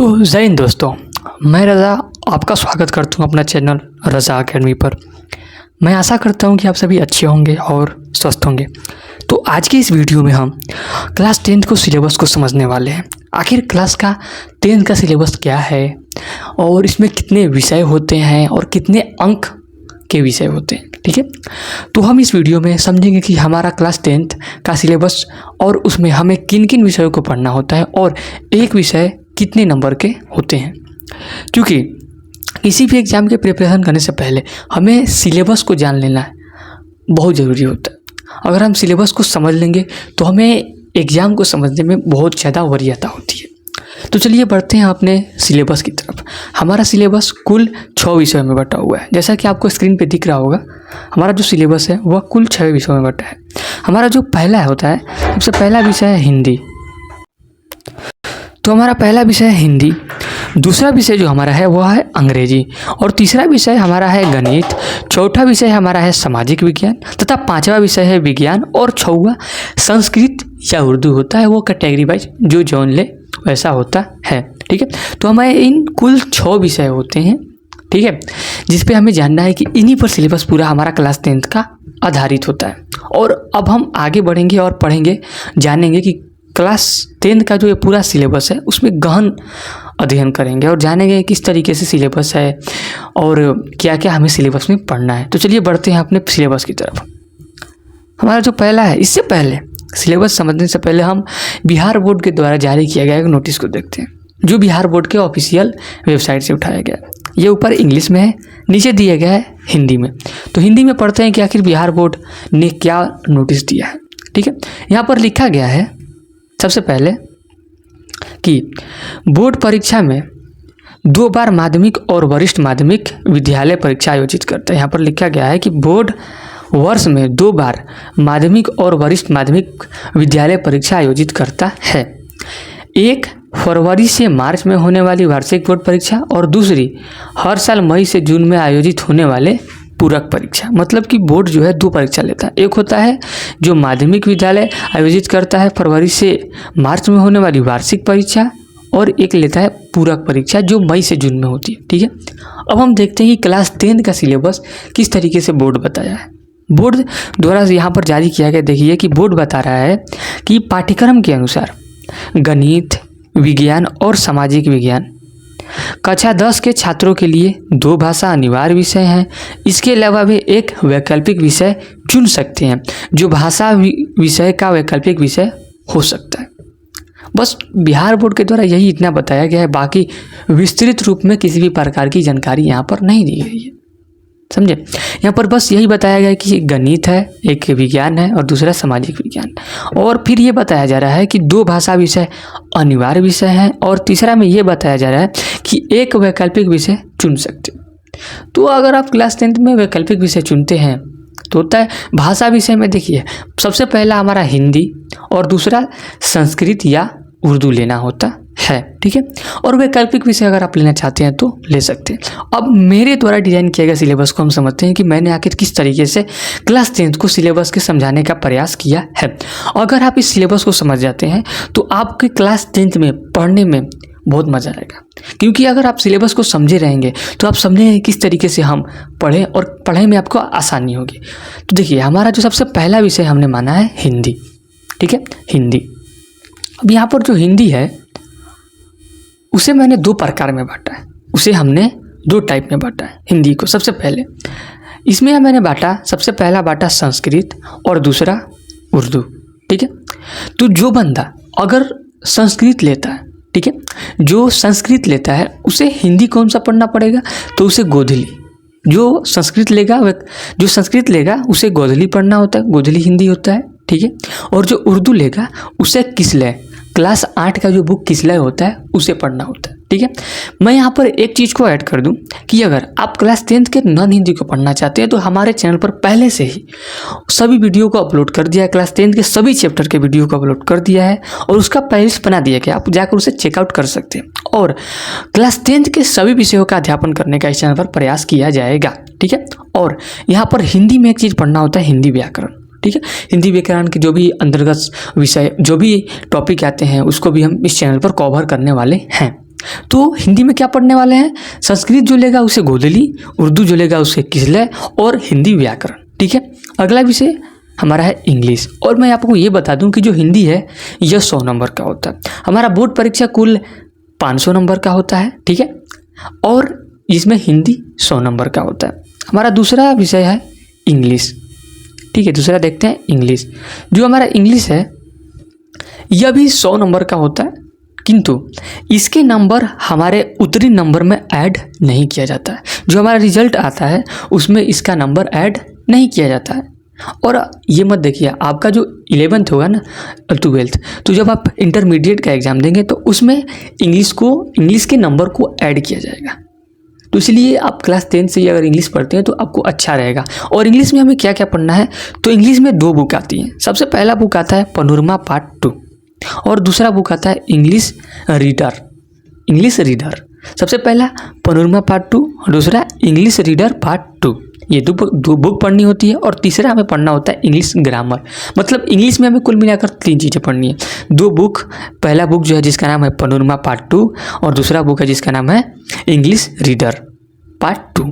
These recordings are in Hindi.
तो जय हिंद दोस्तों, मैं रज़ा आपका स्वागत करता हूं अपना चैनल रज़ा अकेडमी पर। मैं आशा करता हूं कि आप सभी अच्छे होंगे और स्वस्थ होंगे। तो आज की इस वीडियो में हम क्लास 10th को सिलेबस को समझने वाले हैं। आखिर क्लास का 10th का सिलेबस क्या है और इसमें कितने विषय होते हैं और कितने अंक के विषय होते हैं। ठीक है, तो हम इस वीडियो में समझेंगे कि हमारा क्लास 10th का सिलेबस और उसमें हमें किन किन विषयों को पढ़ना होता है और एक विषय कितने नंबर के होते हैं। क्योंकि किसी भी एग्ज़ाम के प्रिपरेशन करने से पहले हमें सिलेबस को जान लेना बहुत ज़रूरी होता है। अगर हम सिलेबस को समझ लेंगे तो हमें एग्ज़ाम को समझने में बहुत ज़्यादा वरीयता होती है। तो चलिए बढ़ते हैं अपने सिलेबस की तरफ। हमारा सिलेबस कुल 6 विषयों में बटा हुआ है। जैसा कि आपको स्क्रीन पे दिख रहा होगा, हमारा जो सिलेबस है वह कुल 6 विषयों में बटा है। हमारा जो पहला होता है, सबसे पहला विषय है हिंदी। तो हमारा पहला विषय है हिंदी। दूसरा विषय जो हमारा है वह है अंग्रेजी और तीसरा विषय हमारा है गणित। चौथा विषय हमारा है सामाजिक विज्ञान तथा पांचवा विषय है विज्ञान और छठवां संस्कृत या उर्दू होता है। वो कैटेगरी वाइज जो जोन ले वैसा होता है। ठीक है, तो हमारे इन कुल 6 विषय होते हैं। ठीक है, जिस पे हमें जानना है कि इन्हीं पर सिलेबस पूरा हमारा क्लास 10th का आधारित होता है। और अब हम आगे बढ़ेंगे और पढ़ेंगे, जानेंगे कि क्लास 10th का जो ये पूरा सिलेबस है उसमें गहन अध्ययन करेंगे और जानेंगे किस तरीके से सिलेबस है और क्या क्या हमें सिलेबस में पढ़ना है। तो चलिए बढ़ते हैं अपने सिलेबस की तरफ। हमारा जो पहला है, इससे पहले सिलेबस समझने से पहले हम बिहार बोर्ड के द्वारा जारी किया गया एक नोटिस को देखते हैं, जो बिहार बोर्ड के ऑफिशियल वेबसाइट से उठाया गया। ये ऊपर इंग्लिश में है, नीचे दिया गया है हिंदी में। तो हिंदी में पढ़ते हैं कि आखिर बिहार बोर्ड ने क्या नोटिस दिया है। ठीक है, यहाँ पर लिखा गया है सबसे पहले कि बोर्ड परीक्षा में 2 बार माध्यमिक और वरिष्ठ माध्यमिक विद्यालय परीक्षा आयोजित करता है। यहाँ पर लिखा गया है कि बोर्ड वर्ष में 2 बार माध्यमिक और वरिष्ठ माध्यमिक विद्यालय परीक्षा आयोजित करता है। एक फरवरी से मार्च में होने वाली वार्षिक बोर्ड परीक्षा और दूसरी हर साल मई से जून में आयोजित होने वाले पूरक परीक्षा। मतलब कि बोर्ड जो है 2 परीक्षा लेता है। एक होता है जो माध्यमिक विद्यालय आयोजित करता है फरवरी से मार्च में होने वाली वार्षिक परीक्षा, और एक लेता है पूरक परीक्षा जो मई से जून में होती है। ठीक है, अब हम देखते हैं कि क्लास 10th का सिलेबस किस तरीके से बोर्ड बताया है। बोर्ड द्वारा यहाँ पर जारी किया गया, देखिए कि बोर्ड बता रहा है कि पाठ्यक्रम के अनुसार गणित, विज्ञान और सामाजिक विज्ञान कक्षा 10 के छात्रों के लिए 2 भाषा अनिवार्य विषय हैं। इसके अलावा भी एक वैकल्पिक विषय चुन सकते हैं, जो भाषा विषय का वैकल्पिक विषय हो सकता है। बस बिहार बोर्ड के द्वारा यही इतना बताया गया है, बाकी विस्तृत रूप में किसी भी प्रकार की जानकारी यहाँ पर नहीं दी गई है। समझे, यहाँ पर बस यही बताया गया है कि गणित है, एक विज्ञान है और दूसरा सामाजिक विज्ञान। और फिर ये बताया जा रहा है कि 2 भाषा विषय अनिवार्य विषय हैं और तीसरा में ये बताया जा रहा है कि एक वैकल्पिक विषय चुन सकते हैं। तो अगर आप क्लास 10th में वैकल्पिक विषय चुनते हैं तो होता है भाषा विषय में, देखिए सबसे पहला हमारा हिंदी और दूसरा संस्कृत या उर्दू लेना होता है। ठीक है, और वैकल्पिक विषय अगर आप लेना चाहते हैं तो ले सकते हैं। अब मेरे द्वारा डिजाइन किया गया सिलेबस को हम समझते हैं कि मैंने आखिर किस तरीके से क्लास 10th को सिलेबस के समझाने का प्रयास किया है। अगर आप इस सिलेबस को समझ जाते हैं तो आपके क्लास 10th में पढ़ने में बहुत मज़ा आएगा, क्योंकि अगर आप सिलेबस को समझे रहेंगे तो आप समझेंगे किस तरीके से हम पढ़ें और पढ़ाई में आपको आसानी होगी। तो देखिए हमारा जो सबसे पहला विषय हमने माना है हिंदी। ठीक है, हिंदी। अब यहाँ पर जो हिंदी है उसे मैंने 2 प्रकार में बांटा है, उसे हमने 2 टाइप में बांटा है हिंदी को। सबसे पहले इसमें मैंने बांटा, सबसे पहला बांटा संस्कृत और दूसरा उर्दू। ठीक है, तो जो बंदा अगर संस्कृत लेता है, ठीक है, जो संस्कृत लेता है उसे हिंदी कौन सा पढ़ना पड़ेगा, तो उसे गोधली। जो संस्कृत लेगा उसे गोधली पढ़ना होता है, गोधली हिंदी होता है। ठीक है, और जो उर्दू लेगा उसे किसलय, क्लास 8 का जो बुक किसलय होता है उसे पढ़ना होता है। ठीक है, मैं यहाँ पर एक चीज़ को ऐड कर दूं कि अगर आप क्लास 10th के नॉन हिंदी को पढ़ना चाहते हैं तो हमारे चैनल पर पहले से ही सभी वीडियो को अपलोड कर दिया है। क्लास 10th के सभी चैप्टर के वीडियो को अपलोड कर दिया है और उसका प्लेलिस्ट बना दिया गया, आप जाकर उसे चेकआउट कर सकते हैं। और क्लास 10th के सभी विषयों का अध्यापन करने का इस चैनल पर प्रयास किया जाएगा। ठीक है, और यहाँ पर हिंदी में एक चीज़ पढ़ना होता है, हिंदी व्याकरण। ठीक है, हिंदी व्याकरण के जो भी अंतर्गत विषय, जो भी टॉपिक आते हैं उसको भी हम इस चैनल पर कवर करने वाले हैं। तो हिंदी में क्या पढ़ने वाले हैं, संस्कृत जो लेगा उसे गोदली, उर्दू जो लेगा उसे किसलय और हिंदी व्याकरण। ठीक है, अगला विषय हमारा है इंग्लिश। और मैं आपको ये बता दूं कि जो हिंदी है यह 100 नंबर का होता है। हमारा बोर्ड परीक्षा कुल 500 नंबर का होता है। ठीक है, और इसमें हिंदी 100 नंबर का होता है। हमारा दूसरा विषय है इंग्लिश। ठीक है, दूसरा देखते हैं इंग्लिश। जो हमारा इंग्लिश है यह भी 100 नंबर का होता है, किंतु इसके नंबर हमारे उत्तरी नंबर में ऐड नहीं किया जाता है। जो हमारा रिजल्ट आता है उसमें इसका नंबर ऐड नहीं किया जाता है। और ये मत देखिए, आपका जो 11th होगा ना 12th, तो जब आप इंटरमीडिएट का एग्ज़ाम देंगे तो उसमें इंग्लिश के नंबर को ऐड किया जाएगा। तो इसलिए आप क्लास 10 से ही अगर इंग्लिश पढ़ते हैं तो आपको अच्छा रहेगा। और इंग्लिश में हमें क्या क्या पढ़ना है, तो इंग्लिश में 2 बुक आती हैं। सबसे पहला बुक आता है पनोरमा पार्ट 2 और दूसरा बुक आता है इंग्लिश रीडर। सबसे पहला पनोरमा पार्ट 2 और दूसरा इंग्लिश रीडर पार्ट 2। ये दो बुक पढ़नी होती है। और तीसरा हमें पढ़ना होता है इंग्लिश ग्रामर। मतलब इंग्लिश में हमें कुल मिलाकर 3 चीज़ें पढ़नी है। 2 बुक, पहला बुक जो है जिसका नाम है पनोरमा पार्ट 2 और दूसरा बुक है जिसका नाम है इंग्लिश रीडर पार्ट 2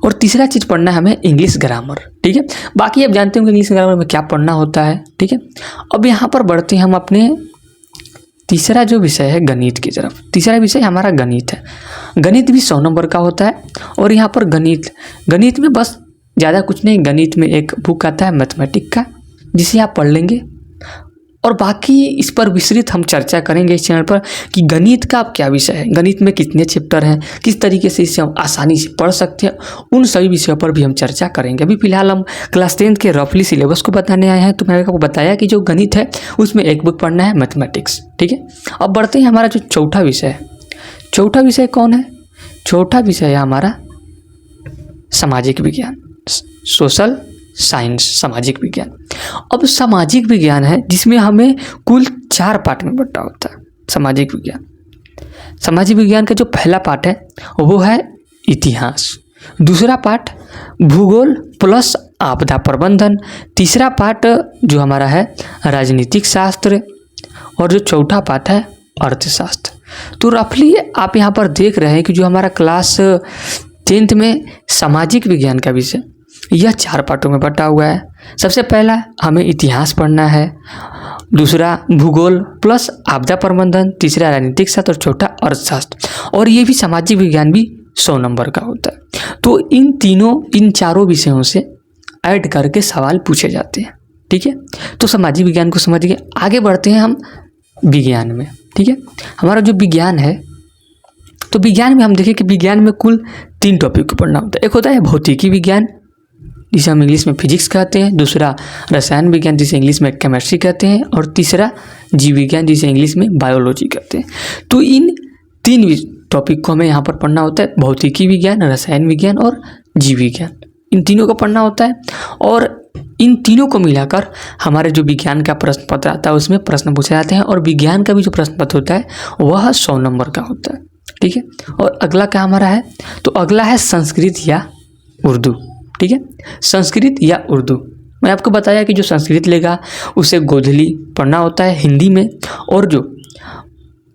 और तीसरा चीज़ पढ़ना है हमें इंग्लिश ग्रामर। ठीक है, बाकी आप जानते होंगे इंग्लिश ग्रामर में क्या पढ़ना होता है। ठीक है, अब यहाँ पर बढ़ते हैं हम अपने तीसरा जो विषय है गणित की तरफ। तीसरा विषय हमारा गणित है। गणित भी 100 नंबर का होता है। और यहाँ पर गणित में बस ज़्यादा कुछ नहीं, गणित में एक बुक आता है मैथमेटिक का जिसे आप पढ़ लेंगे। और बाकी इस पर विस्तृत हम चर्चा करेंगे इस चैनल पर कि गणित का अब क्या विषय है, गणित में कितने चैप्टर हैं, किस तरीके से इसे हम आसानी से पढ़ सकते हैं, उन सभी विषयों पर भी हम चर्चा करेंगे। अभी फिलहाल हम क्लास 10 के रफली सिलेबस को बताने आए हैं। तो मैंने आपको बताया कि जो गणित है उसमें एक बुक पढ़ना है मैथमेटिक्स। ठीक है, अब बढ़ते हैं हमारा जो चौथा विषय है। चौथा विषय कौन है, चौथा विषय है हमारा सामाजिक विज्ञान, सोशल साइंस, सामाजिक विज्ञान। अब सामाजिक विज्ञान है जिसमें हमें कुल 4 पार्ट में बंटा होता है सामाजिक विज्ञान। सामाजिक विज्ञान का जो पहला पार्ट है वो है इतिहास, दूसरा पार्ट भूगोल प्लस आपदा प्रबंधन, तीसरा पार्ट जो हमारा है राजनीतिक शास्त्र और जो चौथा पार्ट है अर्थशास्त्र। तो रफली आप यहाँ पर देख रहे हैं कि जो हमारा क्लास 10th में सामाजिक विज्ञान का विषय यह 4 पार्टों में बटा हुआ है। सबसे पहला हमें इतिहास पढ़ना है, दूसरा भूगोल प्लस आपदा प्रबंधन, तीसरा राजनीतिक शास्त्र और चौथा अर्थशास्त्र। और ये भी सामाजिक विज्ञान भी 100 नंबर का होता है। तो इन चारों विषयों से ऐड करके सवाल पूछे जाते हैं। ठीक है, तो सामाजिक विज्ञान को समझ गए। आगे बढ़ते हैं हम विज्ञान में। ठीक है, हमारा जो विज्ञान है तो विज्ञान में हम देखें कि विज्ञान में कुल 3 टॉपिक को पढ़ना होता है। एक होता है भौतिकी विज्ञान जिसे हम इंग्लिश में फिजिक्स कहते हैं, दूसरा रसायन विज्ञान जिसे इंग्लिश में केमिस्ट्री कहते हैं और तीसरा जीव विज्ञान जिसे इंग्लिश में बायोलॉजी कहते हैं। तो इन 3 टॉपिक को हमें यहाँ पर पढ़ना होता है, भौतिकी विज्ञान, रसायन विज्ञान और जीव विज्ञान। इन तीनों को पढ़ना होता है और इन तीनों को मिलाकर हमारे जो विज्ञान का प्रश्न पत्र आता है उसमें प्रश्न पूछे जाते हैं। और विज्ञान का भी जो प्रश्न पत्र होता है वह 100 नंबर का होता है। ठीक है, और अगला क्या हमारा है, तो अगला है संस्कृत या उर्दू। ठीक है, संस्कृत या उर्दू। मैं आपको बताया कि जो संस्कृत लेगा उसे गोधली पढ़ना होता है हिंदी में, और जो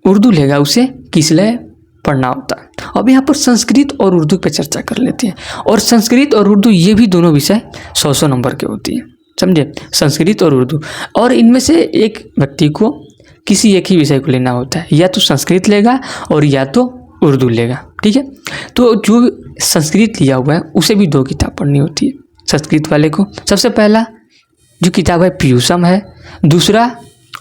उर्दू लेगा उसे किसलय पढ़ना होता है। अब यहाँ पर संस्कृत और उर्दू पे चर्चा कर लेते हैं। और संस्कृत और उर्दू ये भी दोनों विषय 100 नंबर के होती हैं, समझे, संस्कृत और उर्दू। और इनमें से एक व्यक्ति को किसी एक ही विषय को लेना होता है, या तो संस्कृत लेगा और या तो उर्दू लेगा। ठीक है, तो जो संस्कृत लिया हुआ है उसे भी 2 किताब पढ़नी होती है संस्कृत वाले को। सबसे पहला जो किताब है पीयूषम है, दूसरा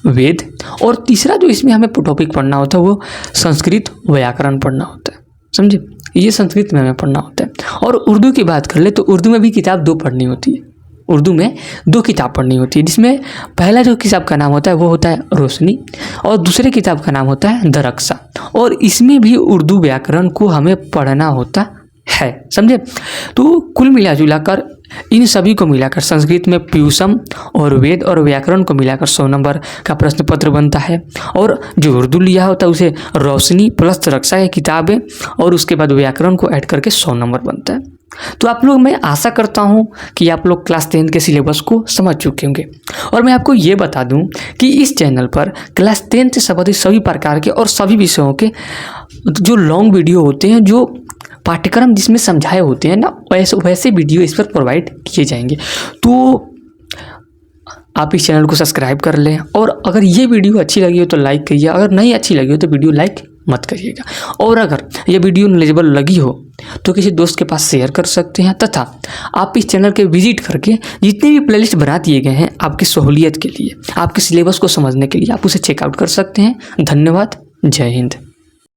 वेद, और तीसरा जो इसमें हमें टॉपिक पढ़ना होता है वो संस्कृत व्याकरण पढ़ना होता है, समझे। ये संस्कृत में हमें पढ़ना होता है। और उर्दू की बात कर ले तो उर्दू में भी किताब 2 पढ़नी होती है। उर्दू में 2 किताब पढ़नी होती है, जिसमें पहला जो किताब का नाम होता है वो होता है रोशनी और दूसरे किताब का नाम होता है दरख्सा। और इसमें भी उर्दू व्याकरण को हमें पढ़ना होता है, समझे। तो कुल मिला जुलाकर इन सभी को मिलाकर संस्कृत में पीयूषम और वेद और व्याकरण को मिलाकर 100 नंबर का प्रश्न पत्र बनता है। और जो उर्दू लिया होता है उसे रोशनी प्लस दरख्सा की किताब है और उसके बाद व्याकरण को ऐड करके 100 नंबर बनता है। तो आप लोग, मैं आशा करता हूँ कि आप लोग क्लास 10 के सिलेबस को समझ चुके होंगे। और मैं आपको ये बता दूँ कि इस चैनल पर क्लास 10 से संबंधित सभी प्रकार के और सभी विषयों के जो लॉन्ग वीडियो होते हैं, जो पाठ्यक्रम जिसमें समझाए होते हैं ना, वैसे वीडियो इस पर प्रोवाइड किए जाएंगे। तो आप इस चैनल को सब्सक्राइब कर लें, और अगर ये वीडियो अच्छी लगी हो तो लाइक करिए, अगर नहीं अच्छी लगी हो तो वीडियो लाइक मत करिएगा। और अगर ये वीडियो नॉलेजेबल लगी हो तो किसी दोस्त के पास शेयर कर सकते हैं, तथा आप इस चैनल के विजिट करके जितने भी प्लेलिस्ट बना दिए गए हैं आपकी सहूलियत के लिए, आपके सिलेबस को समझने के लिए, आप उसे चेकआउट कर सकते हैं। धन्यवाद। जय हिंद।